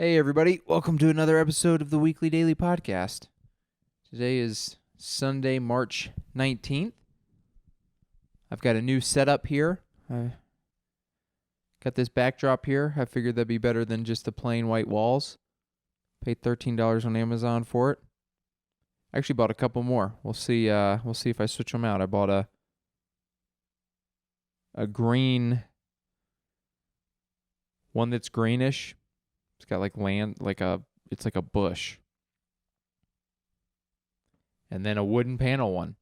Hey everybody, welcome to another episode of the weekly Daily podcast. Today is Sunday, March 19th. I've got a new setup here. I got this backdrop here. I figured that'd be better than just the plain white walls. Paid $13 on Amazon for it. I actually bought a couple more. We'll see if I switch them out. I bought a green one that's greenish. It's got it's like a bush. And then a wooden panel one.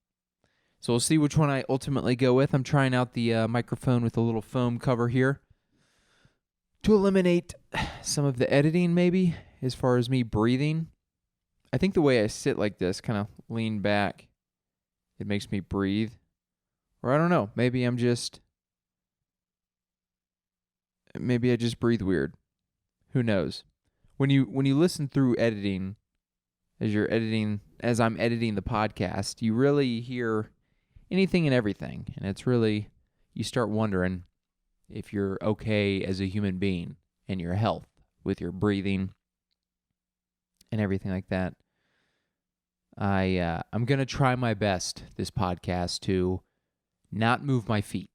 So we'll see which one I ultimately go with. I'm trying out the microphone with a little foam cover here to eliminate some of the editing maybe as far as me breathing. I think the way I sit like this, kind of lean back, it makes me breathe. Or I don't know, maybe I just breathe weird. Who knows? When you listen through editing, as I'm editing the podcast, you really hear anything and everything. And it's really, you start wondering if you're okay as a human being and your health with your breathing and everything like that. I'm going to try my best this podcast to not move my feet.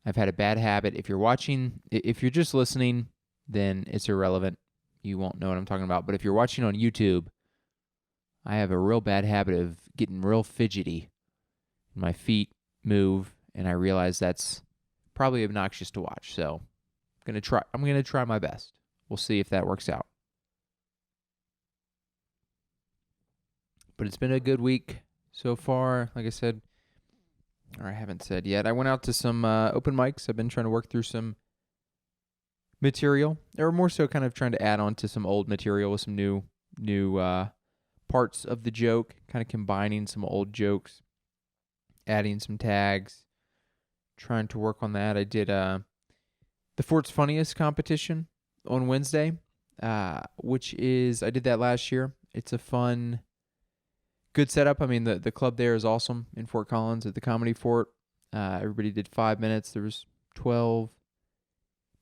I've had a bad habit. If you're just listening, then it's irrelevant. You won't know what I'm talking about. But if you're watching on YouTube, I have a real bad habit of getting real fidgety. My feet move, and I realize that's probably obnoxious to watch. So I'm gonna try my best. We'll see if that works out. But it's been a good week so far. Like I said, or I haven't said yet. I went out to some open mics. I've been trying to work through some material, or more so kind of trying to add on to some old material with some new parts of the joke, kind of combining some old jokes, adding some tags, trying to work on that. I did the Fort's Funniest competition on Wednesday, which is, I did that last year. It's a fun, good setup. I mean, the club there is awesome in Fort Collins at the Comedy Fort. Everybody did 5 minutes. There was 12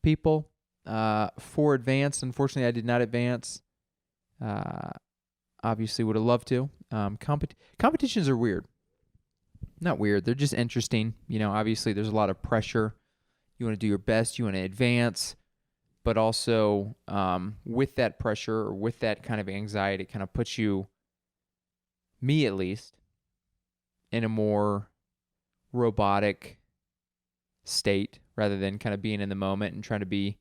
people. 4 advanced. Unfortunately, I did not advance. Obviously would have loved to. Competitions are weird. Not weird. They're just interesting. You know, obviously there's a lot of pressure. You want to do your best. You want to advance. But also with that pressure or with that kind of anxiety, it kind of puts you, me at least, in a more robotic state rather than kind of being in the moment and trying to be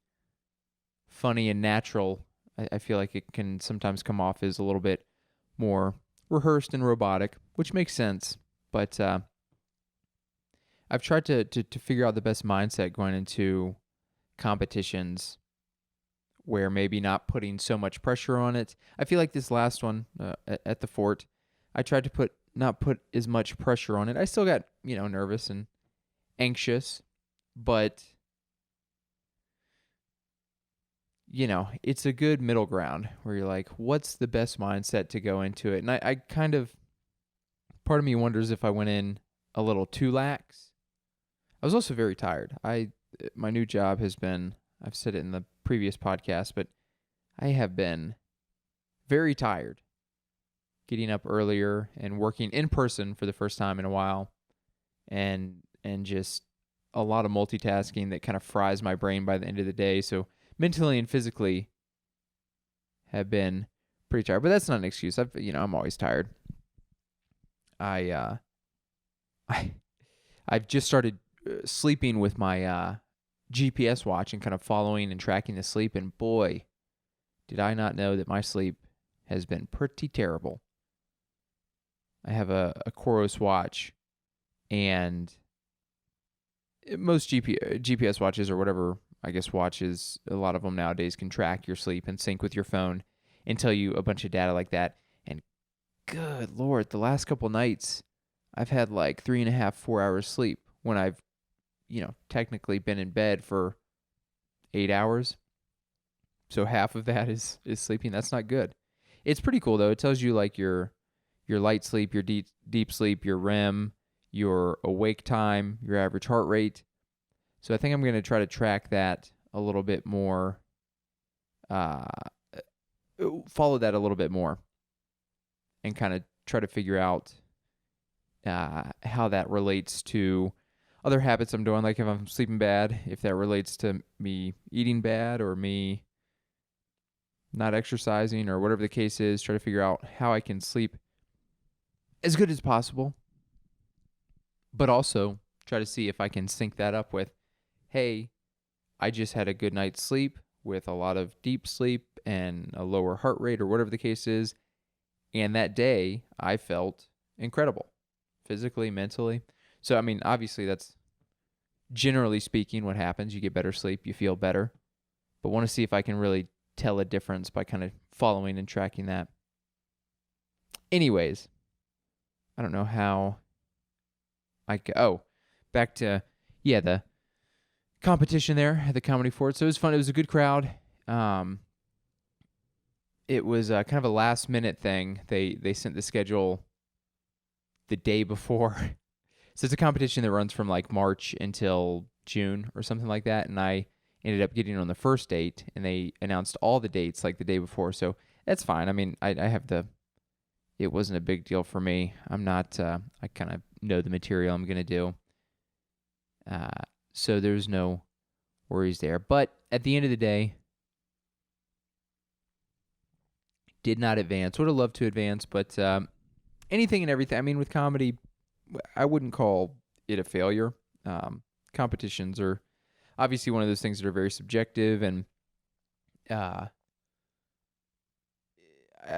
funny and natural. I feel like it can sometimes come off as a little bit more rehearsed and robotic, which makes sense. But I've tried to figure out the best mindset going into competitions where maybe not putting so much pressure on it. I feel like this last one at the Fort, I tried to not put as much pressure on it. I still got, nervous and anxious, but it's a good middle ground where you're like, what's the best mindset to go into it? And I kind of, part of me wonders if I went in a little too lax. I was also very tired. My new job has been, I've said it in the previous podcast, but I have been very tired getting up earlier and working in person for the first time in a while, and just a lot of multitasking that kind of fries my brain by the end of the day. So mentally and physically have been pretty tired, but that's not an excuse. I'm always tired. I've just started sleeping with my GPS watch and kind of following and tracking the sleep, and boy, did I not know that my sleep has been pretty terrible. I have a Coros watch, and most GPS watches or whatever, I guess watches, a lot of them nowadays can track your sleep and sync with your phone and tell you a bunch of data like that. And good Lord, the last couple nights, I've had like 3.5, 4 hours sleep when I've, technically been in bed for 8 hours. So half of that is sleeping. That's not good. It's pretty cool though. It tells you like your light sleep, your deep sleep, your REM, your awake time, your average heart rate. So I think I'm going to try to track that a little bit more uh, follow that a little bit more and kind of try to figure out how that relates to other habits I'm doing, like if I'm sleeping bad, if that relates to me eating bad or me not exercising or whatever the case is. Try to figure out how I can sleep as good as possible, but also try to see if I can sync that up with, hey, I just had a good night's sleep with a lot of deep sleep and a lower heart rate or whatever the case is. And that day I felt incredible, physically, mentally. So, I mean, obviously that's generally speaking what happens. You get better sleep, you feel better, but want to see if I can really tell a difference by kind of following and tracking that. Anyways, I don't know how back to, the competition there at the Comedy Fort. So it was fun. It was a good crowd. It was kind of a last minute thing. They sent the schedule the day before. So it's a competition that runs from like March until June or something like that. And I ended up getting on the first date, and they announced all the dates like the day before. So that's fine. I mean, I have it wasn't a big deal for me. I'm not, I kind of know the material I'm going to do. So there's no worries there. But at the end of the day, did not advance. Would have loved to advance, but anything and everything. I mean, with comedy, I wouldn't call it a failure. Competitions are obviously one of those things that are very subjective, and I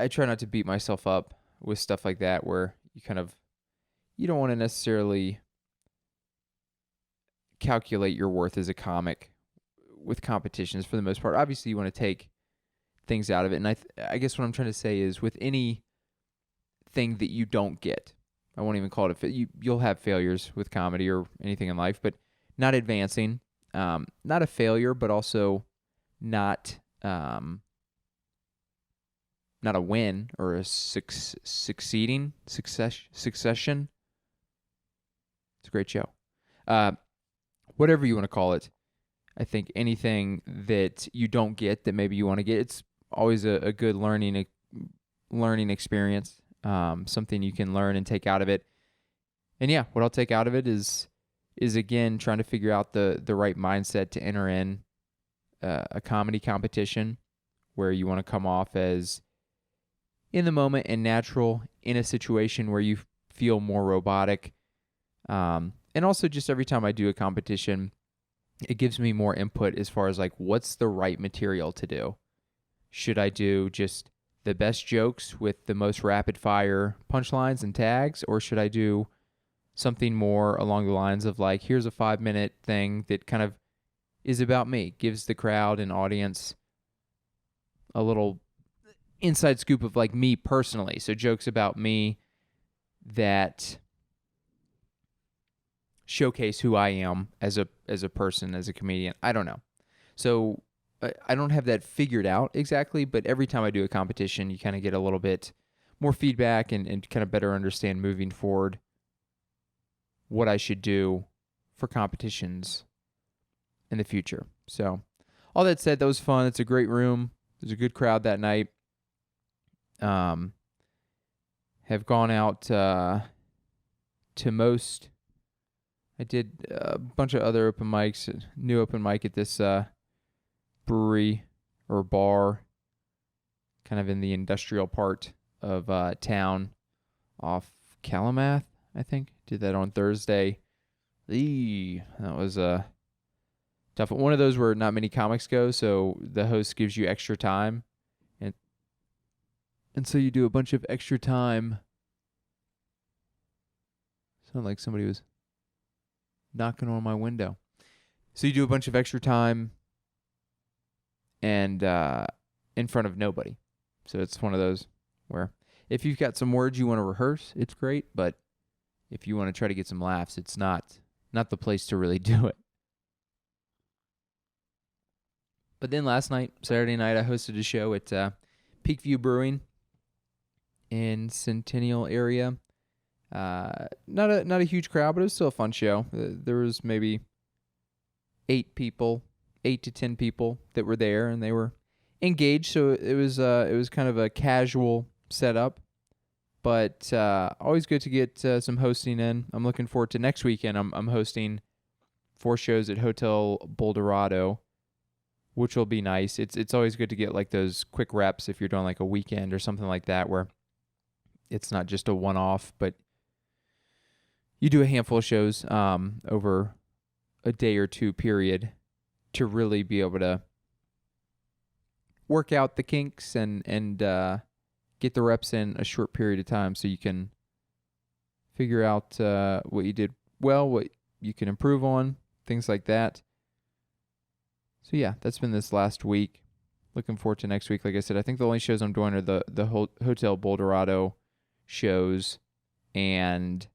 try not to beat myself up with stuff like that where you don't want to necessarily calculate your worth as a comic with competitions for the most part. Obviously, you want to take things out of it, and I guess what I'm trying to say is with any thing that you don't get, I won't even call it you'll have failures with comedy or anything in life, but not advancing, not a failure, but also not a win or a succession. It's a great show. Whatever you want to call it. I think anything that you don't get that maybe you want to get, it's always a good learning experience. Something you can learn and take out of it. And yeah, what I'll take out of it is again trying to figure out the right mindset to enter in a comedy competition where you want to come off as in the moment and natural in a situation where you feel more robotic. And also just every time I do a competition, it gives me more input as far as like what's the right material to do. Should I do just the best jokes with the most rapid fire punchlines and tags, or should I do something more along the lines of like, here's a 5-minute thing that kind of is about me, gives the crowd and audience a little inside scoop of like me personally. So jokes about me that showcase who I am as a person, as a comedian. I don't know. So I don't have that figured out exactly, but every time I do a competition, you kind of get a little bit more feedback and kind of better understand moving forward what I should do for competitions in the future. So all that said, that was fun. It's a great room. There's a good crowd that night. Have gone out to most. I did a bunch of other open mics, new open mic at this brewery or bar, kind of in the industrial part of town off Calumet, I think. Did that on Thursday. That was tough. One of those where not many comics go, so the host gives you extra time. And so you do a bunch of extra time. Sounded like somebody was knocking on my window. So you do a bunch of extra time and in front of nobody. So it's one of those where if you've got some words you want to rehearse, it's great, but if you want to try to get some laughs, it's not the place to really do it. But then last night, Saturday night, I hosted a show at Peakview Brewing in Centennial area. Not a huge crowd, but it was still a fun show. There was maybe 8 to 10 people that were there, and they were engaged. So it was kind of a casual setup, but always good to get some hosting in. I'm looking forward to next weekend. I'm hosting 4 shows at Hotel Boulderado, which will be nice. It's always good to get like those quick reps if you're doing like a weekend or something like that, where it's not just a one-off, but you do a handful of shows over a day or two period to really be able to work out the kinks and get the reps in a short period of time, so you can figure out what you did well, what you can improve on, things like that. So yeah, that's been this last week. Looking forward to next week. Like I said, I think the only shows I'm doing are the Hotel Boulderado shows, and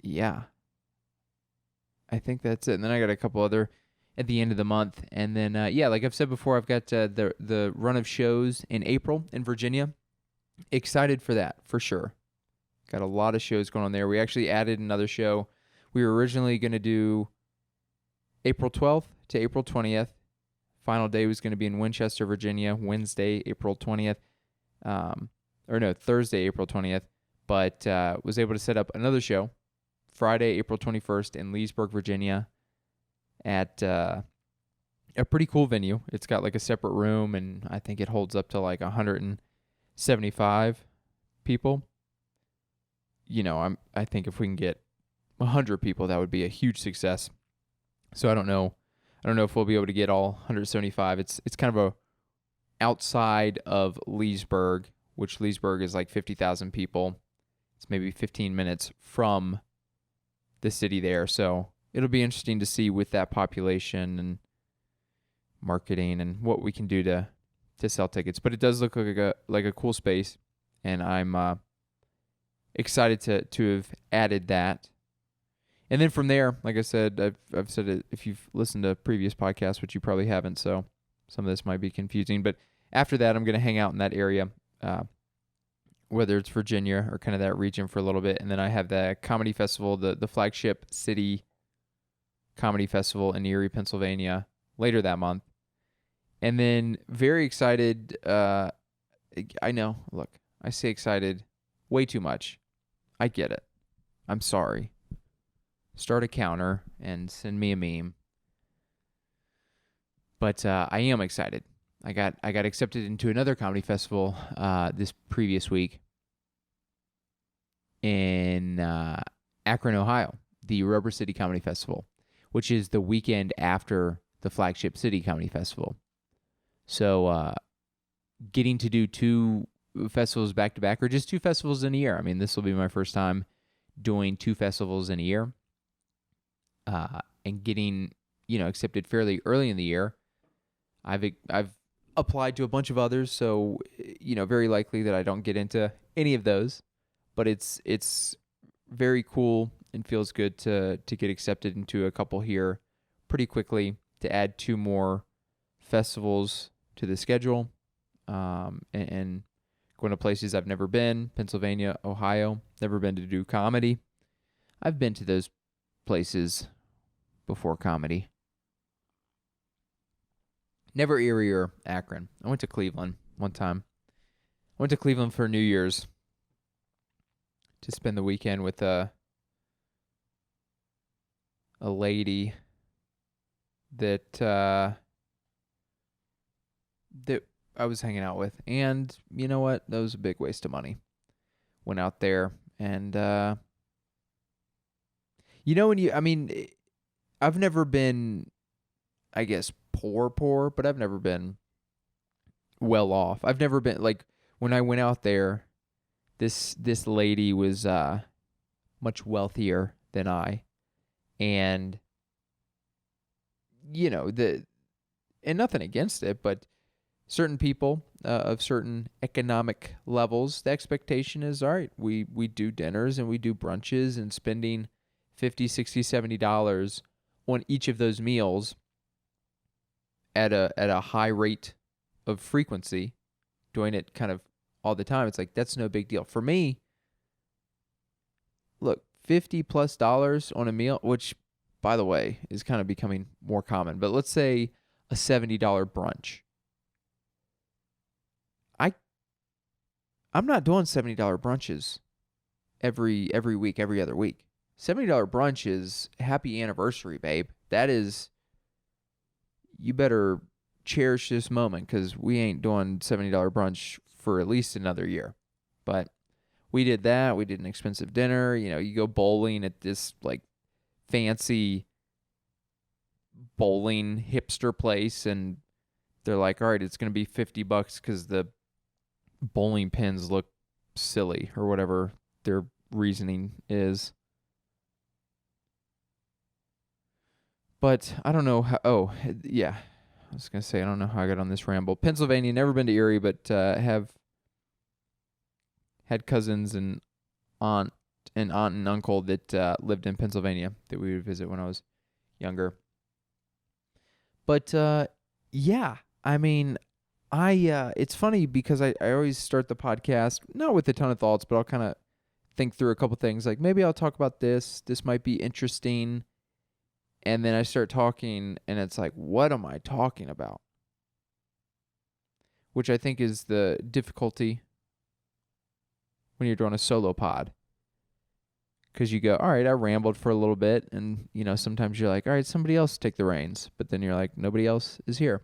yeah, I think that's it. And then I got a couple other at the end of the month, and then yeah, like I've said before, I've got the run of shows in April in Virginia. Excited for that for sure. Got a lot of shows going on there. We actually added another show. We were originally going to do April 12th to April 20th. Final day was going to be in Winchester, Virginia, Wednesday, April 20th. Thursday, April 20th. But was able to set up another show Friday, April 21st in Leesburg, Virginia at a pretty cool venue. It's got like a separate room, and I think it holds up to like 175 people. I think if we can get 100 people, that would be a huge success. So I don't know if we'll be able to get all 175. It's kind of a outside of Leesburg, which Leesburg is like 50,000 people. It's maybe 15 minutes from the city there. So it'll be interesting to see with that population and marketing and what we can do to sell tickets. But it does look like a cool space, and I'm excited to have added that. And then from there, like I said, I've said it if you've listened to previous podcasts, which you probably haven't, so some of this might be confusing. But after that, I'm going to hang out in that area, whether it's Virginia or kind of that region for a little bit. And then I have the comedy festival, the flagship city comedy festival in Erie, Pennsylvania, later that month. And then very excited. I know, look, I say excited way too much. I get it. I'm sorry. Start a counter and send me a meme. But I am excited. I got accepted into another comedy festival this previous week in Akron, Ohio, the Rubber City Comedy Festival, which is the weekend after the flagship city comedy festival. So getting to do 2 festivals back to back, or just 2 festivals in a year. I mean, this will be my first time doing 2 festivals in a year. And getting, accepted fairly early in the year. I've applied to a bunch of others, so, very likely that I don't get into any of those. But it's very cool and feels good to get accepted into a couple here pretty quickly, to add 2 more festivals to the schedule, and going to places I've never been, Pennsylvania, Ohio, never been to do comedy. I've been to those places before comedy. Never Erie or Akron. I went to Cleveland one time. I went to Cleveland for New Year's to spend the weekend with a lady that I was hanging out with. And you know what? That was a big waste of money. Went out there and I've never been, I guess, poor, but I've never been well off. I've never been, like, when I went out there, this lady was much wealthier than I. And, and nothing against it, but certain people of certain economic levels, the expectation is, all right, we do dinners and we do brunches, and spending $50, $60, $70 on each of those meals at a high rate of frequency, doing it kind of all the time. It's like, that's no big deal. For me, look, $50+ on a meal, which by the way, is kind of becoming more common. But let's say a $70 brunch. I'm not doing $70 brunches every week, every other week. $70 brunch is happy anniversary, babe. That is, you better cherish this moment because we ain't doing $70 brunch for at least another year. But we did that. We did an expensive dinner. You go bowling at this like fancy bowling hipster place, and they're like, all right, it's going to be $50 because the bowling pins look silly or whatever their reasoning is. But I don't know how. Oh, yeah. I was going to say, I don't know how I got on this ramble. Pennsylvania, never been to Erie, but have had cousins and aunt and uncle that lived in Pennsylvania that we would visit when I was younger. But yeah, I mean, it's funny because I always start the podcast not with a ton of thoughts, but I'll kind of think through a couple things. Like maybe I'll talk about this. This might be interesting. And then I start talking, and it's like, what am I talking about? Which I think is the difficulty when you're doing a solo pod. Because you go, all right, I rambled for a little bit, and, sometimes you're like, all right, somebody else take the reins. But then you're like, nobody else is here.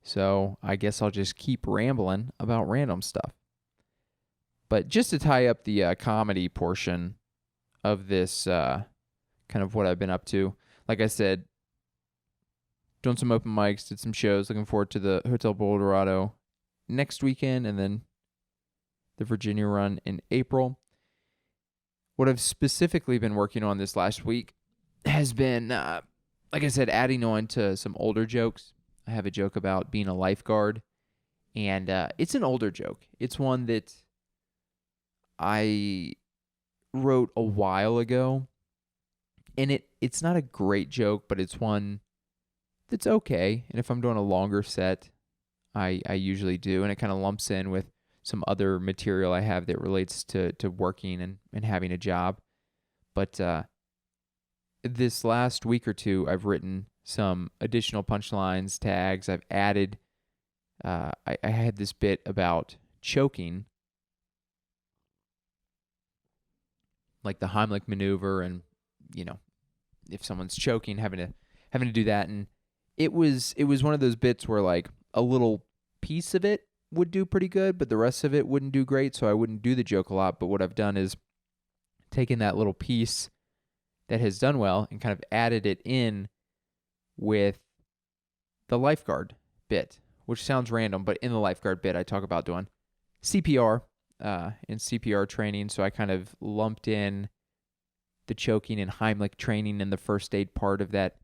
So I guess I'll just keep rambling about random stuff. But just to tie up the comedy portion of this kind of what I've been up to, like I said, doing some open mics, did some shows, looking forward to the Hotel Boulderado next weekend, and then the Virginia run in April. What I've specifically been working on this last week has been, like I said, adding on to some older jokes. I have a joke about being a lifeguard, and it's an older joke. It's one that I wrote a while ago, and it's not a great joke, but it's one that's okay. And if I'm doing a longer set, I usually do, and it kind of lumps in with some other material I have that relates to working and having a job. But this last week or two, I've written some additional punchlines, tags. I've added, I had this bit about choking, like the Heimlich maneuver, and if someone's choking, having to do that. And it was one of those bits where like a little piece of it would do pretty good, but the rest of it wouldn't do great, so I wouldn't do the joke a lot. But what I've done is taken that little piece that has done well and kind of added it in with the lifeguard bit, which sounds random, but in the lifeguard bit, I talk about doing CPR and CPR training, so I kind of lumped in the choking and Heimlich training in the first aid part of that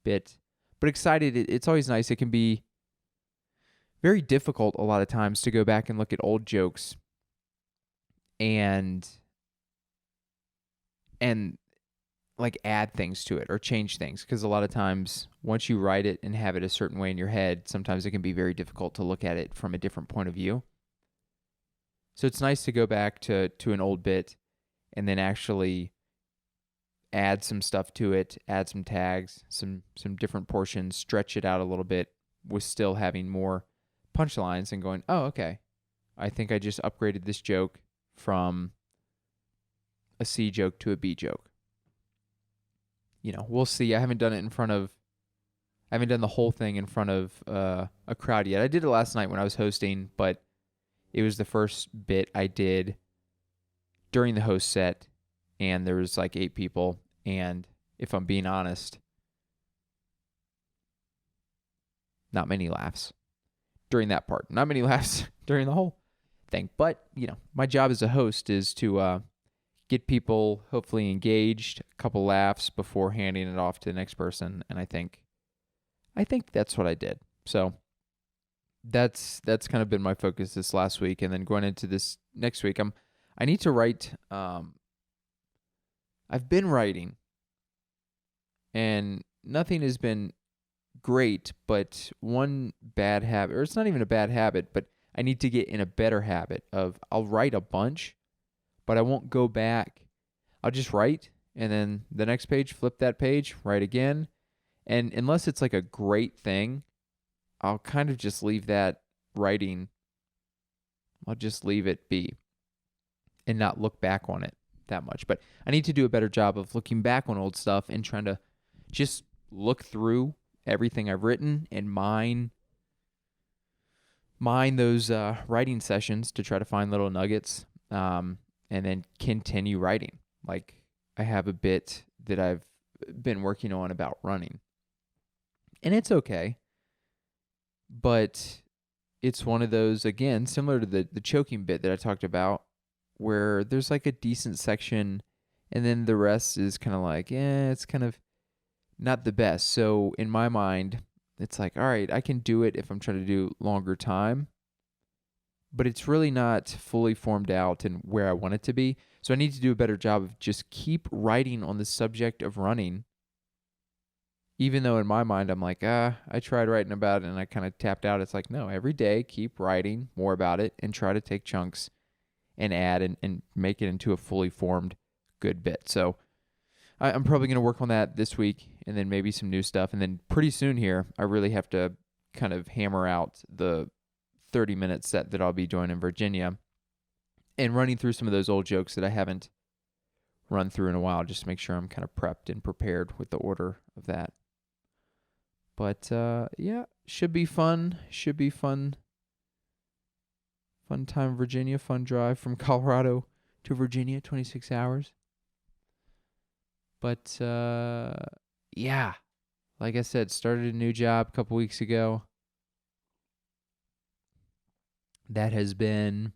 bit. But excited, it's always nice. It can be very difficult a lot of times to go back and look at old jokes and like add things to it or change things, because a lot of times once you write it and have it a certain way in your head, sometimes it can be very difficult to look at it from a different point of view. So it's nice to go back to an old bit and then actually add some stuff to it, add some tags, some different portions, stretch it out a little bit with still having more punchlines and going, oh, okay, I think I just upgraded this joke from a C joke to a B joke. We'll see. I haven't done the whole thing in front of a crowd yet. I did it last night when I was hosting, but it was the first bit I did during the host set, and there was like 8 people, and if I'm being honest, not many laughs during that part. Not many laughs during the whole thing. But, my job as a host is to get people hopefully engaged, a couple laughs before handing it off to the next person, and I think that's what I did. So that's kind of been my focus this last week, and then going into this next week, I need to write. I've been writing, and nothing has been great, but one bad habit, or it's not even a bad habit, but I need to get in a better habit of I'll write a bunch, but I won't go back. I'll just write, and then the next page, flip that page, write again. And unless it's like a great thing, I'll kind of just leave that writing, I'll just leave it be and not look back on it that much. But I need to do a better job of looking back on old stuff and trying to just look through everything I've written and mine those writing sessions to try to find little nuggets, and then continue writing. Like, I have a bit that I've been working on about running, and it's okay, but it's one of those, again, similar to the choking bit that I talked about, where there's like a decent section and then the rest is kind of like, it's kind of not the best. So in my mind, it's like, all right, I can do it if I'm trying to do longer time, but it's really not fully formed out and where I want it to be. So I need to do a better job of just keep writing on the subject of running, even though in my mind I'm like, I tried writing about it and I kind of tapped out. It's like, no, every day keep writing more about it and try to take chunks and add and make it into a fully formed good bit. So I'm probably going to work on that this week, and then maybe some new stuff. And then pretty soon here, I really have to kind of hammer out the 30-minute set that I'll be doing in Virginia and running through some of those old jokes that I haven't run through in a while, just to make sure I'm kind of prepped and prepared with the order of that. But yeah, should be fun. Should be fun. Fun time in Virginia. Fun drive from Colorado to Virginia, 26 hours. But yeah, like I said, started a new job a couple weeks ago. That has been,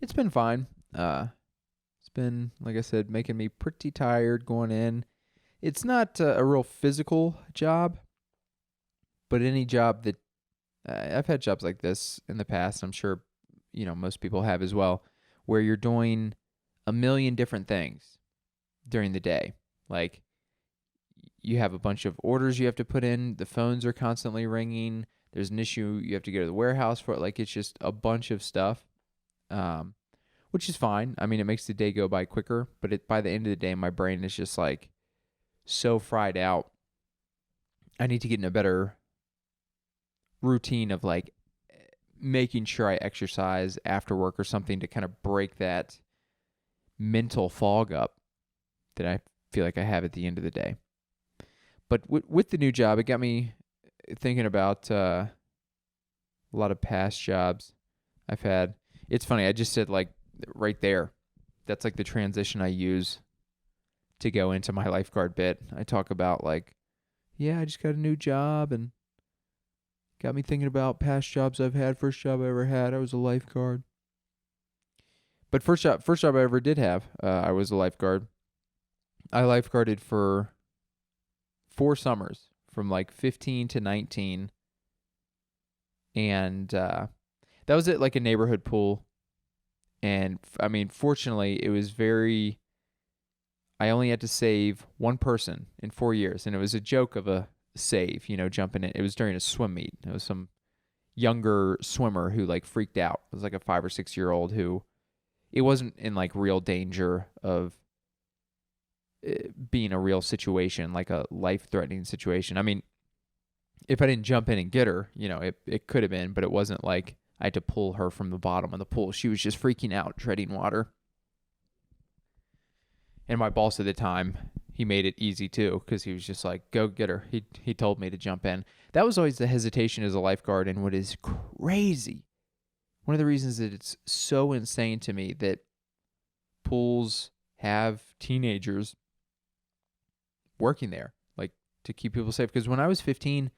it's been fine. It's been, like I said, making me pretty tired going in. It's not a real physical job, but any job that, I've had jobs like this in the past. I'm sure, most people have as well, where you're doing a million different things during the day. Like, you have a bunch of orders you have to put in. The phones are constantly ringing. There's an issue you have to go to the warehouse for. Like, it's just a bunch of stuff, which is fine. I mean, it makes the day go by quicker, but by the end of the day, my brain is just like so fried out. I need to get in a better routine of like making sure I exercise after work or something to kind of break that mental fog up that I feel like I have at the end of the day. But with the new job, it got me thinking about a lot of past jobs I've had. It's funny, I just said like right there, that's like the transition I use to go into my lifeguard bit. I talk about like, I just got a new job and got me thinking about past jobs I've had. First job I ever had, I was a lifeguard. But first job I ever did have, I was a lifeguard. I lifeguarded for 4 summers, from like 15 to 19. And that was at like a neighborhood pool. And I mean, fortunately, it was I only had to save one person in 4 years. And it was a joke of a save, jumping in. It was during a swim meet. It was some younger swimmer who like freaked out. It was like a 5 or 6 year old who, it wasn't in like real danger of being a real situation, like a life-threatening situation. I mean, if I didn't jump in and get her, it could have been, but it wasn't like I had to pull her from the bottom of the pool. She was just freaking out, treading water. And my boss at the time, he made it easy too, because he was just like, go get her. He told me to jump in. That was always the hesitation as a lifeguard, and what is crazy, one of the reasons that it's so insane to me that pools have teenagers working there, like to keep people safe. Because when I was 15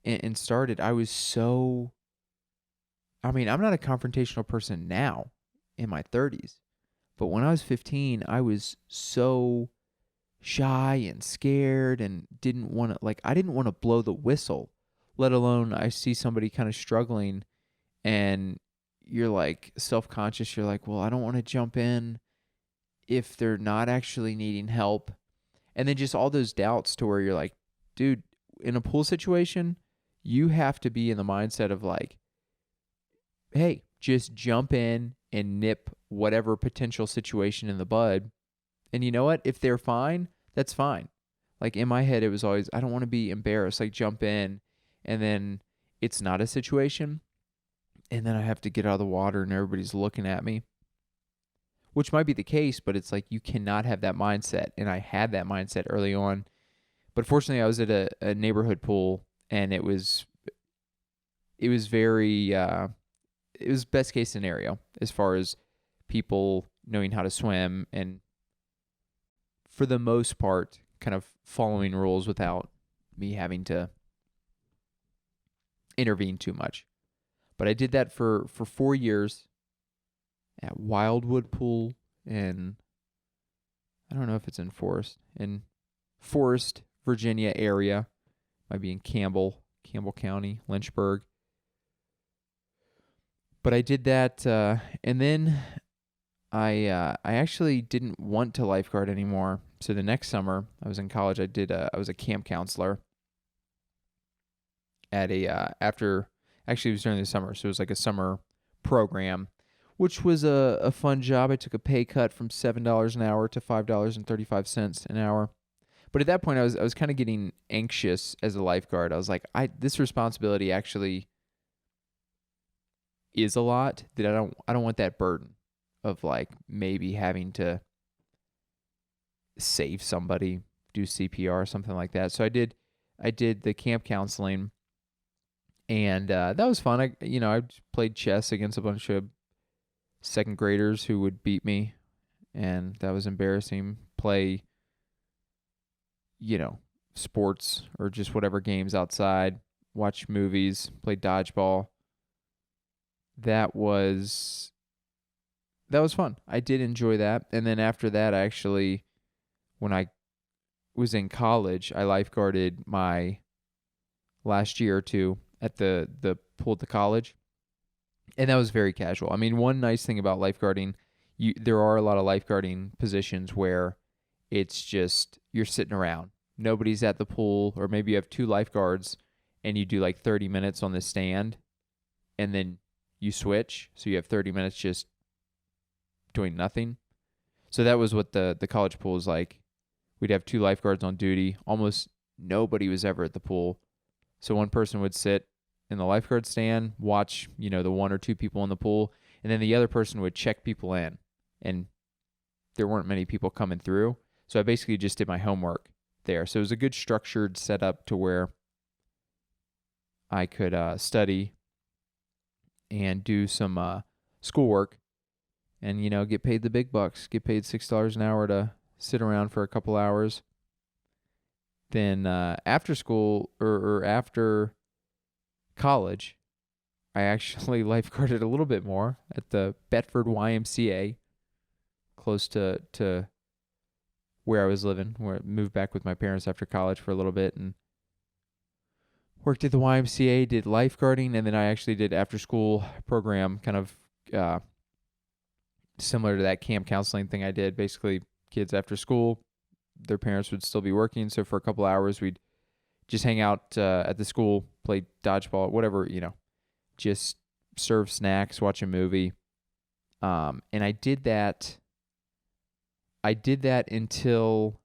and started, I was so, I'm not a confrontational person now in my 30s, but when I was 15, I was so shy and scared and didn't want to, I didn't want to blow the whistle, let alone I see somebody kind of struggling and you're like self-conscious. You're like, well, I don't want to jump in if they're not actually needing help. And then just all those doubts to where you're like, dude, in a pool situation, you have to be in the mindset of like, hey, just jump in and nip whatever potential situation in the bud. And you know what? If they're fine, that's fine. Like in my head, it was always, I don't want to be embarrassed, like jump in and then it's not a situation. And then I have to get out of the water and everybody's looking at me, which might be the case, but it's like you cannot have that mindset. And I had that mindset early on. But fortunately, I was at a neighborhood pool and it was very, it was best case scenario as far as people knowing how to swim and for the most part, kind of following rules without me having to intervene too much. But I did that for 4 years at Wildwood Pool in, I don't know if it's in Forest, Virginia area. Might be in Campbell County, Lynchburg. But I did that, and then I actually didn't want to lifeguard anymore. So the next summer, I was in college. I was a camp counselor at actually it was during the summer. So it was like a summer program, which was a fun job. I took a pay cut from $7 an hour to $5.35 an hour. But at that point, I was kind of getting anxious as a lifeguard. I was like, this responsibility actually is a lot that I don't want that burden of like maybe having to save somebody, do CPR or something like that. So I did the camp counseling, and that was fun. I played chess against a bunch of second graders who would beat me, and that was embarrassing. Play, sports or just whatever games outside, watch movies, play dodgeball. That was fun. I did enjoy that. And then after that, when I was in college, I lifeguarded my last year or two at the pool at the college. And that was very casual. I mean, one nice thing about lifeguarding, there are a lot of lifeguarding positions where it's just you're sitting around. Nobody's at the pool, or maybe you have 2 lifeguards and you do like 30 minutes on the stand and then you switch. So you have 30 minutes just doing nothing. So that was what the college pool was like. We'd have 2 lifeguards on duty. Almost nobody was ever at the pool. So one person would sit in the lifeguard stand, watch, the 1 or 2 people in the pool, and then the other person would check people in. And there weren't many people coming through. So I basically just did my homework there. So it was a good structured setup to where I could study and do some schoolwork and, get paid the big bucks, get paid $6 an hour to sit around for a couple hours. Then after school or after college, I actually lifeguarded a little bit more at the Bedford YMCA, close to where I was living, where I moved back with my parents after college for a little bit and worked at the YMCA, did lifeguarding, and then I actually did after-school program, kind of similar to that camp counseling thing I did. Basically, kids after school, their parents would still be working, so for a couple hours, we'd just hang out at the school, play dodgeball, whatever, just serve snacks, watch a movie. And I did that until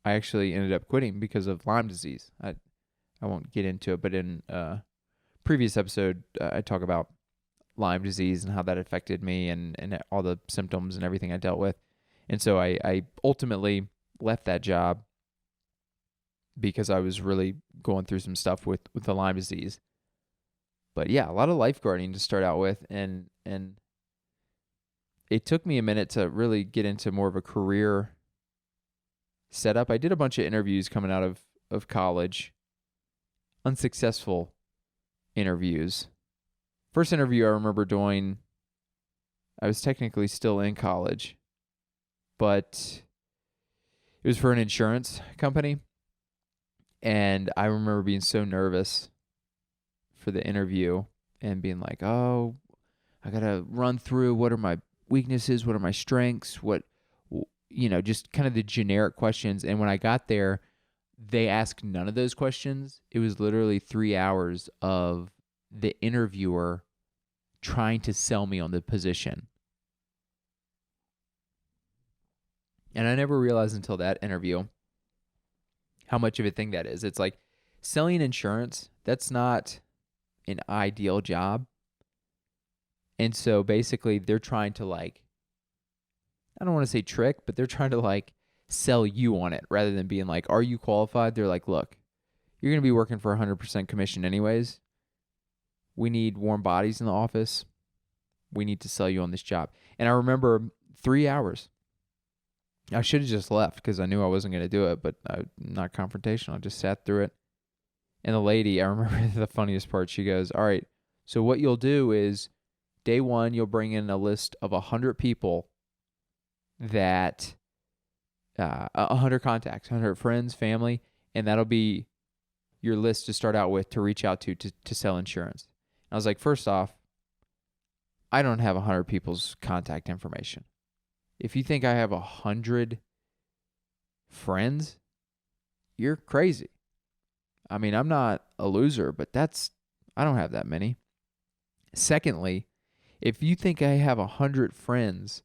I actually ended up quitting because of Lyme disease. I won't get into it, but in a previous episode, I talk about Lyme disease and how that affected me and all the symptoms and everything I dealt with. And so I ultimately left that job because I was really going through some stuff with the Lyme disease. But yeah, a lot of lifeguarding to start out with, and it took me a minute to really get into more of a career setup. I did a bunch of interviews coming out of college, unsuccessful interviews. First interview I remember doing, I was technically still in college, but it was for an insurance company. And I remember being so nervous for the interview and being like, oh, I got to run through what are my weaknesses, what are my strengths, just kind of the generic questions. And when I got there, they asked none of those questions. It was literally 3 hours of the interviewer trying to sell me on the position. And I never realized until that interview how much of a thing that is. It's like selling insurance, that's not an ideal job. And so basically they're trying to like, I don't want to say trick, but they're trying to like sell you on it rather than being like, are you qualified? They're like, look, you're going to be working for 100% commission anyways. We need warm bodies in the office. We need to sell you on this job. And I remember 3 hours. I should have just left because I knew I wasn't going to do it, but I'm not confrontational. I just sat through it. And the lady, I remember the funniest part, she goes, all right, so what you'll do is day one, you'll bring in a list of 100 people that, 100 contacts, 100 friends, family, and that'll be your list to start out with to reach out to sell insurance. And I was like, first off, I don't have 100 people's contact information. If you think I have 100 friends, you're crazy. I mean, I'm not a loser, but I don't have that many. Secondly, if you think I have 100 friends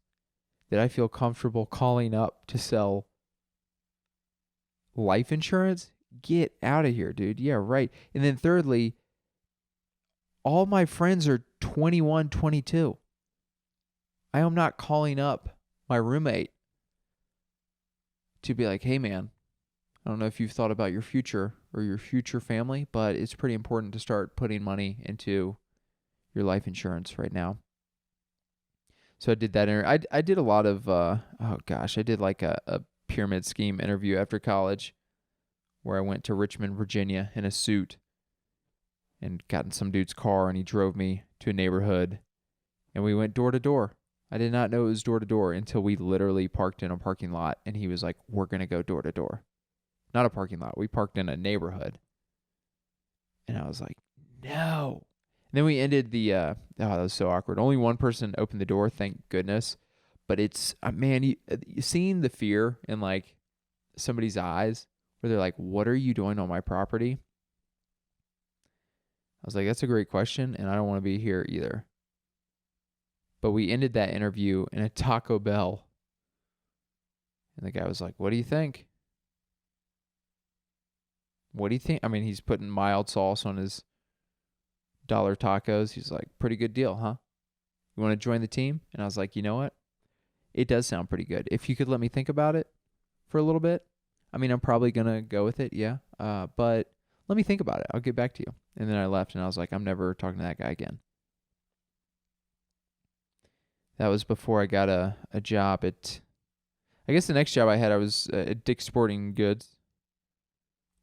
that I feel comfortable calling up to sell life insurance, get out of here, dude. Yeah, right. And then thirdly, all my friends are 21, 22. I am not calling up my roommate to be like, hey, man, I don't know if you've thought about your future or your future family, but it's pretty important to start putting money into your life insurance right now. So I did that. I did a lot of, I did like a pyramid scheme interview after college where I went to Richmond, Virginia in a suit and got in some dude's car and he drove me to a neighborhood and we went door to door. I did not know it was door to door until we literally parked in a parking lot and he was like, we're going to go door to door. Not a parking lot. We parked in a neighborhood. And I was like, no. And then we ended that was so awkward. Only one person opened the door, thank goodness. But it's, man, you seeing the fear in like somebody's eyes where they're like, what are you doing on my property? I was like, that's a great question, and I don't want to be here either. But we ended that interview in a Taco Bell. And the guy was like, what do you think? What do you think? I mean, he's putting mild sauce on his dollar tacos. He's like, pretty good deal, huh? You want to join the team? And I was like, you know what? It does sound pretty good. If you could let me think about it for a little bit. I mean, I'm probably going to go with it, yeah. But let me think about it. I'll get back to you. And then I left and I was like, I'm never talking to that guy again. That was before I got a job at, I guess the next job I had, I was at Dick's Sporting Goods,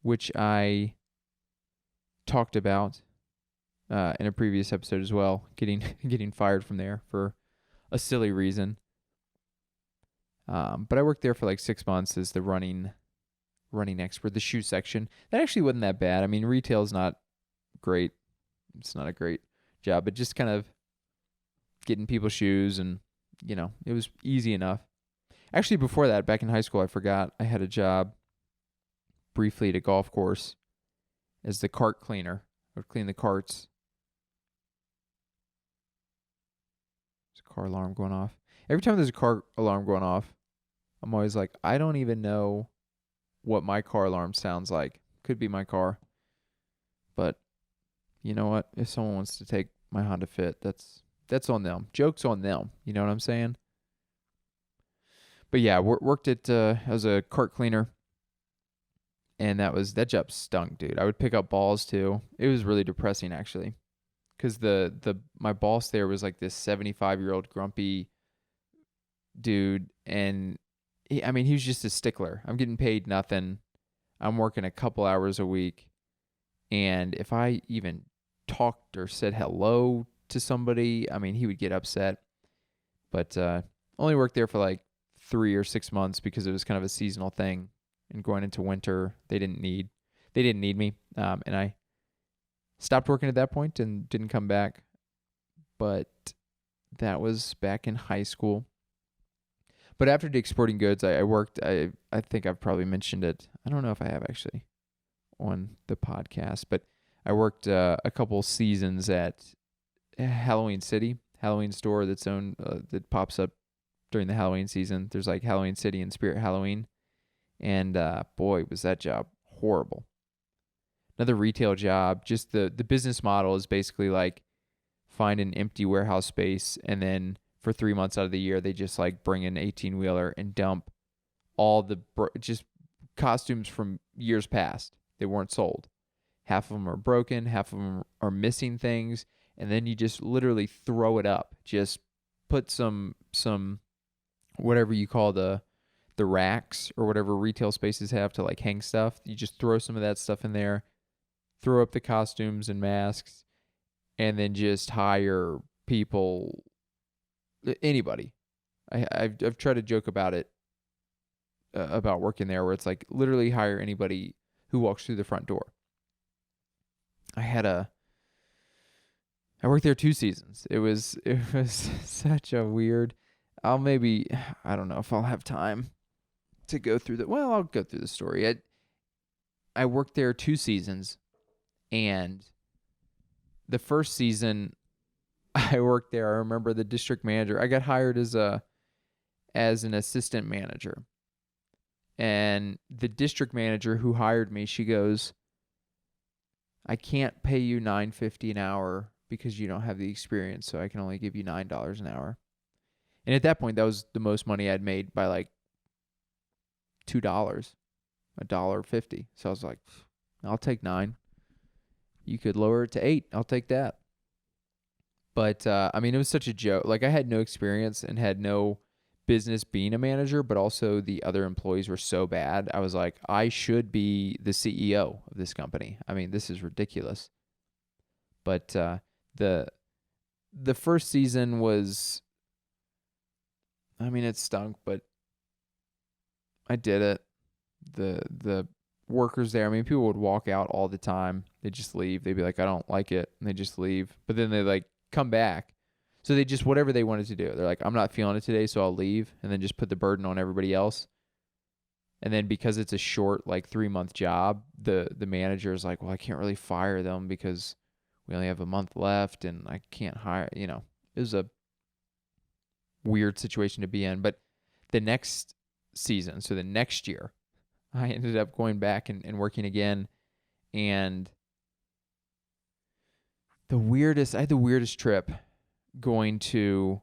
which I talked about in a previous episode as well, getting fired from there for a silly reason. But I worked there for like 6 months as the running expert, the shoe section. That actually wasn't that bad. I mean, retail is not great. It's not a great job, but just kind of getting people shoes and, it was easy enough. Actually, before that, back in high school, I forgot I had a job briefly at a golf course as the cart cleaner. I would clean the carts. There's a car alarm going off. Every time there's a car alarm going off, I'm always like, I don't even know what my car alarm sounds like. Could be my car. But you know what? If someone wants to take my Honda Fit, that's on them. Joke's on them. You know what I'm saying? But yeah, worked at as a cart cleaner. And that job stunk, dude. I would pick up balls too. It was really depressing actually. Cuz my boss there was like this 75-year-old grumpy dude, and he was just a stickler. I'm getting paid nothing. I'm working a couple hours a week. And if I even talked or said hello to somebody, he would get upset. But only worked there for like 3 or 6 months because it was kind of a seasonal thing. And going into winter, they didn't need me. And I stopped working at that point and didn't come back. But that was back in high school. But after Dick's Sporting Goods, I worked, I think I've probably mentioned it. I don't know if I have actually on the podcast, but I worked a couple seasons at Halloween City, Halloween store that pops up during the Halloween season. There's like Halloween City and Spirit Halloween. And boy, was that job horrible. Another retail job, just the business model is basically like find an empty warehouse space, and then for 3 months out of the year, they just like bring an 18-wheeler and dump all the just costumes from years past. They weren't sold. Half of them are broken, half of them are missing things, and then you just literally throw it up. Just put some whatever you call the racks or whatever retail spaces have to like hang stuff. You just throw some of that stuff in there, throw up the costumes and masks, and then just hire people, anybody. I've tried to joke about it, about working there, where it's like literally hire anybody who walks through the front door. I worked there 2 seasons. It was such a weird. I don't know if I'll have time to go through I'll go through the story. I worked there 2 seasons, and the first season I worked there, I remember the district manager. I got hired as an assistant manager. And the district manager who hired me, she goes, "I can't pay you $9.50 an hour because you don't have the experience, so I can only give you $9 an hour." And at that point, that was the most money I'd made by like $2, $1.50. So I was like, I'll take 9. You could lower it to 8. I'll take that. But it was such a joke. Like, I had no experience and had no business being a manager, but also the other employees were so bad. I was like, I should be the CEO of this company. This is ridiculous. But the first season was, it stunk, but I did it. The workers there, people would walk out all the time. They'd just leave. They'd be like, I don't like it. And they just leave. But then they like come back. So they just, whatever they wanted to do. They're like, I'm not feeling it today, so I'll leave. And then just put the burden on everybody else. And then because it's a short, like 3-month job, the manager is like, well, I can't really fire them because we only have a month left and I can't hire, It was a weird situation to be in. But the next season, so the next year, I ended up going back and working again. And I had the weirdest trip going to,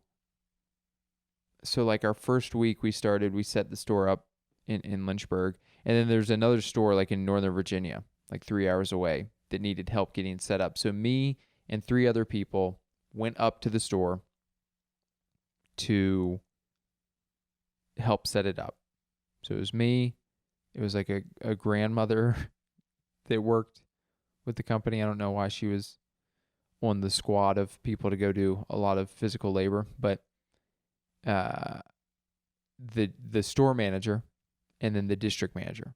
so like our first week we set the store up in Lynchburg. And then there's another store like in Northern Virginia, like 3 hours away, that needed help getting set up. So me and 3 other people went up to the store to help set it up. So it was me. It was like a grandmother that worked with the company. I don't know why she was on the squad of people to go do a lot of physical labor, but the store manager, and then the district manager.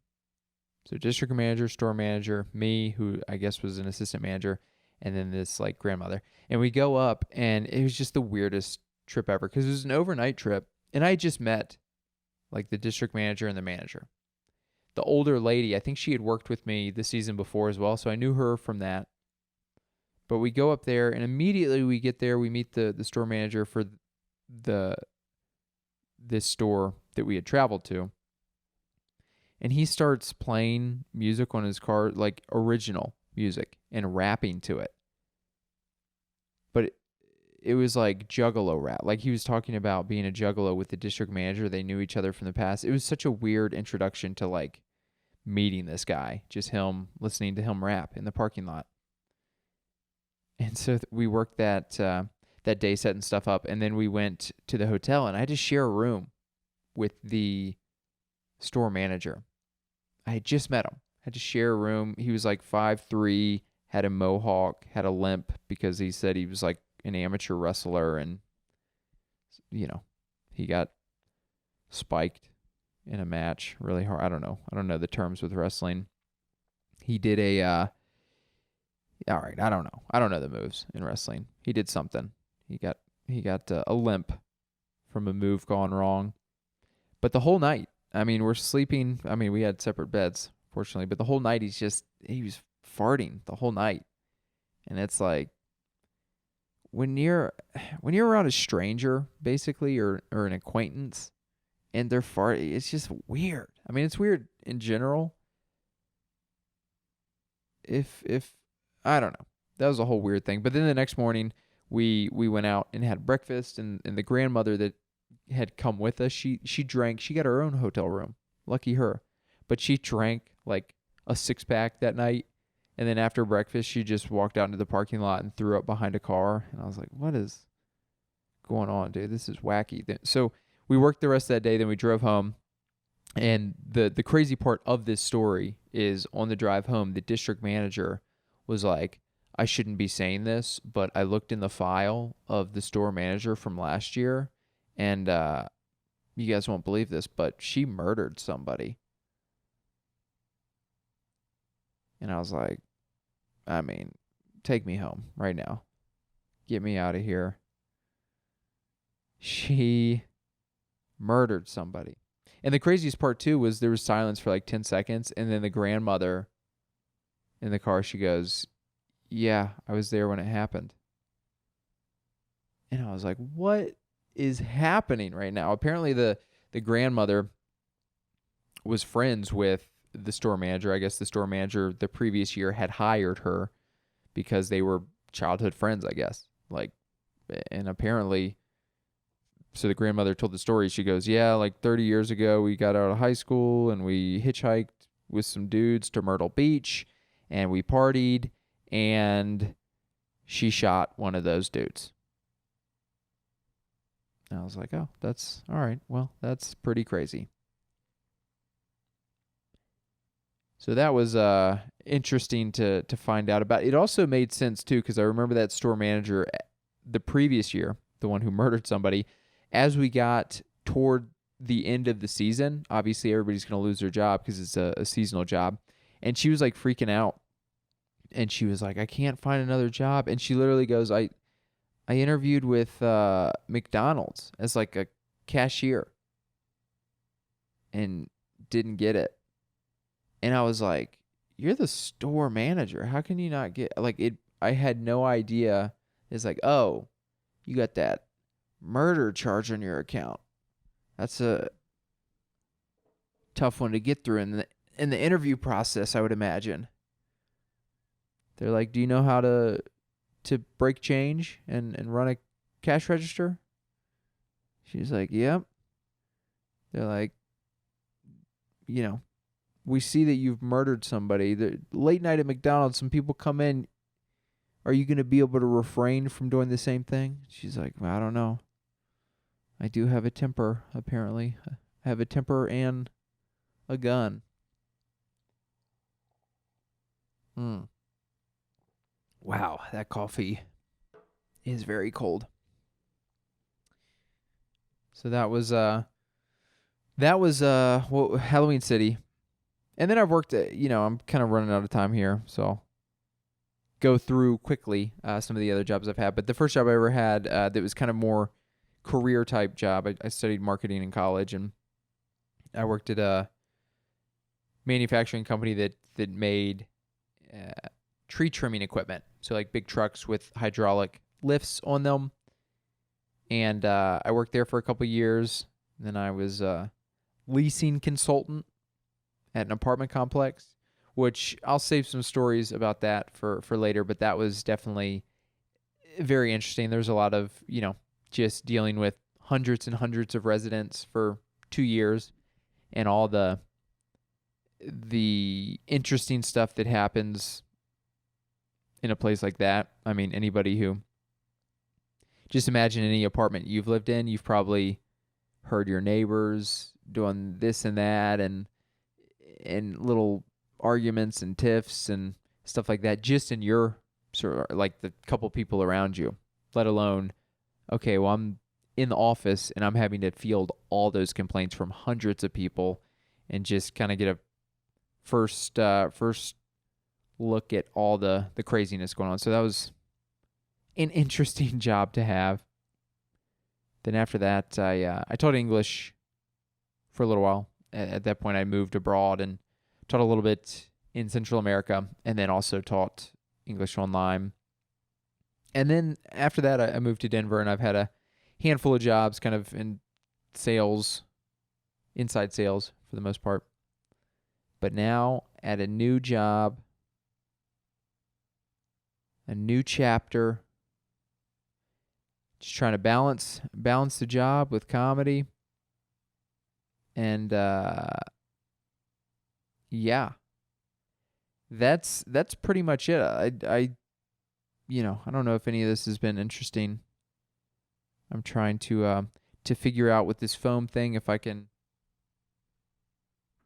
So district manager, store manager, me, who I guess was an assistant manager, and then this like grandmother. And we go up, and it was just the weirdest trip ever because it was an overnight trip, and I just met like the district manager and the manager. The older lady, I think she had worked with me the season before as well, so I knew her from that. But we go up there, and immediately we get there, we meet the store manager for this store that we had traveled to. And he starts playing music on his car, like original music, and rapping to it. But it was like juggalo rap. Like he was talking about being a juggalo with the district manager. They knew each other from the past. It was such a weird introduction to like meeting this guy, just him listening to him rap in the parking lot. And so we worked that day setting stuff up, and then we went to the hotel, and I had to share a room with the store manager. I had just met him. I had to share a room. He was like 5'3", had a mohawk, had a limp because he said he was like an amateur wrestler, and he got spiked in a match really hard. I don't know the terms with wrestling. He did all right, I don't know the moves in wrestling. He did something. He got a limp from a move gone wrong. But the whole night, we're sleeping. We had separate beds, fortunately. But the whole night, he was farting the whole night. And it's like, when you're when you're around a stranger, basically, or an acquaintance, and they're far, it's just weird. I mean, it's weird in general. If I don't know, that was a whole weird thing. But then the next morning, we went out and had breakfast, and the grandmother that had come with us, she drank. She got her own hotel room. Lucky her. But she drank like a 6-pack that night. And then after breakfast, she just walked out into the parking lot and threw up behind a car. And I was like, what is going on, dude? This is wacky. So we worked the rest of that day. Then we drove home. And the crazy part of this story is on the drive home, the district manager was like, I shouldn't be saying this, but I looked in the file of the store manager from last year, and you guys won't believe this, but she murdered somebody. And I was like, I mean, take me home right now. Get me out of here. She murdered somebody. And the craziest part, too, was there was silence for like 10 seconds. And then the grandmother in the car, she goes, yeah, I was there when it happened. And I was like, what is happening right now? Apparently the grandmother was friends with the store manager. I guess the store manager the previous year had hired her because they were childhood friends, I guess. Like, and apparently, so the grandmother told the story. She goes, yeah, like 30 years ago, we got out of high school and we hitchhiked with some dudes to Myrtle Beach and we partied, and she shot one of those dudes. And I was like, oh, that's all right. Well, that's pretty crazy. So that was interesting to find out about. It also made sense, too, because I remember that store manager the previous year, the one who murdered somebody, as we got toward the end of the season, obviously everybody's going to lose their job because it's a seasonal job. And she was like freaking out. And she was like, I can't find another job. And she literally goes, I interviewed with McDonald's as like a cashier and didn't get it. And I was like, you're the store manager. How can you not get, like, it? I had no idea. It's like, oh, you got that murder charge on your account. That's a tough one to get through in the interview process, I would imagine. They're like, do you know how to break change and run a cash register? She's like, yep. They're like, we see that you've murdered somebody. The late night at McDonald's, some people come in. Are you going to be able to refrain from doing the same thing? She's like, well, I don't know. I do have a temper, apparently. I have a temper and a gun. Wow, that coffee is very cold. So that was Halloween City. And then I've worked at, I'm kind of running out of time here, so I'll go through quickly some of the other jobs I've had. But the first job I ever had that was kind of more career type job, I studied marketing in college, and I worked at a manufacturing company that made tree trimming equipment. So like big trucks with hydraulic lifts on them. And I worked there for a couple years. And then I was a leasing consultant at an apartment complex, which I'll save some stories about that for later. But that was definitely very interesting. There's a lot of, just dealing with hundreds and hundreds of residents for 2 years and all the interesting stuff that happens in a place like that. I mean, anybody who, just imagine any apartment you've lived in, you've probably heard your neighbors doing this and that and little arguments and tiffs and stuff like that just in your sort of like the couple people around you, let alone, okay, well, I'm in the office and I'm having to field all those complaints from hundreds of people and just kind of get a first look at all the craziness going on. So that was an interesting job to have. Then after that, I taught English for a little while. At that point, I moved abroad and taught a little bit in Central America, and then also taught English online. And then after that, I moved to Denver, and I've had a handful of jobs kind of in sales, inside sales for the most part. But now at a new job, a new chapter, just trying to balance the job with comedy. And yeah, that's pretty much it. I I don't know if any of this has been interesting. I'm trying to figure out with this foam thing if I can.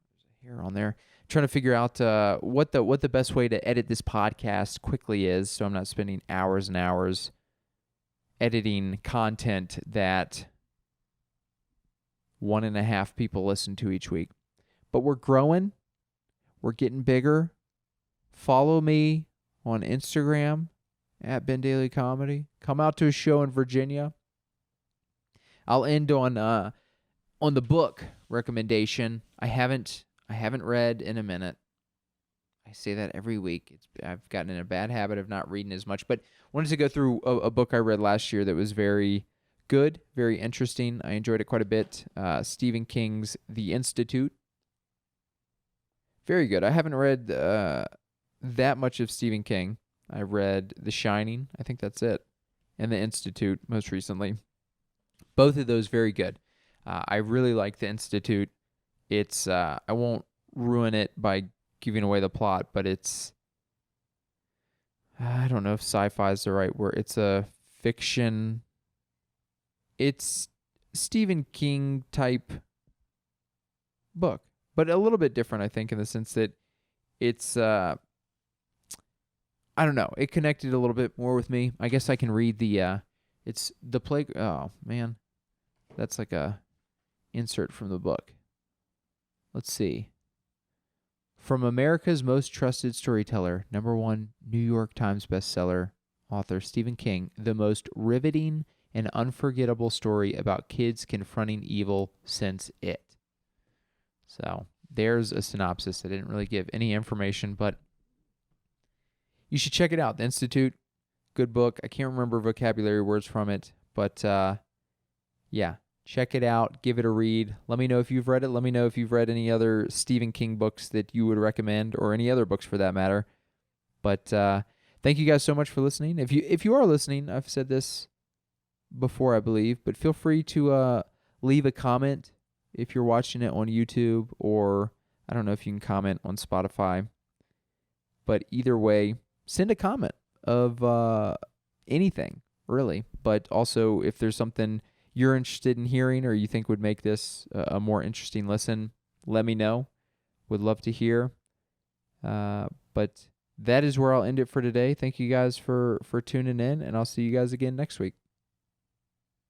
There's a hair on there. Trying to figure out what the best way to edit this podcast quickly is, so I'm not spending hours and hours editing content that 1.5 people listen to each week. But we're growing. We're getting bigger. Follow me on Instagram at Ben Dailey Comedy. Come out to a show in Virginia. I'll end on the book recommendation. I haven't read in a minute. I say that every week. I've gotten in a bad habit of not reading as much, but wanted to go through a book I read last year that was very good, very interesting. I enjoyed it quite a bit. Stephen King's The Institute. Very good. I haven't read that much of Stephen King. I read The Shining. I think that's it. And The Institute most recently. Both of those very good. I really like The Institute. It's I won't ruin it by giving away the plot, but it's, I don't know if sci-fi is the right word. It's a fiction. It's Stephen King type book, but a little bit different, I think, in the sense that it's, I don't know, it connected a little bit more with me. I guess I can read it's the play. Oh, man. That's like a insert from the book. Let's see. From America's most trusted storyteller, #1 New York Times bestseller author Stephen King, the most riveting and unforgettable story about kids confronting evil since It. So there's a synopsis. I didn't really give any information, but you should check it out. The Institute, good book. I can't remember vocabulary words from it, but yeah. Check it out. Give it a read. Let me know if you've read it. Let me know if you've read any other Stephen King books that you would recommend, or any other books for that matter. But thank you guys so much for listening. If you are listening, I've said this before, I believe, but feel free to leave a comment if you're watching it on YouTube, or I don't know if you can comment on Spotify. But either way, send a comment of anything, really. But also, if there's something you're interested in hearing or you think would make this a more interesting listen, let me know. Would love to hear. But that is where I'll end it for today. Thank you guys for tuning in, and I'll see you guys again next week.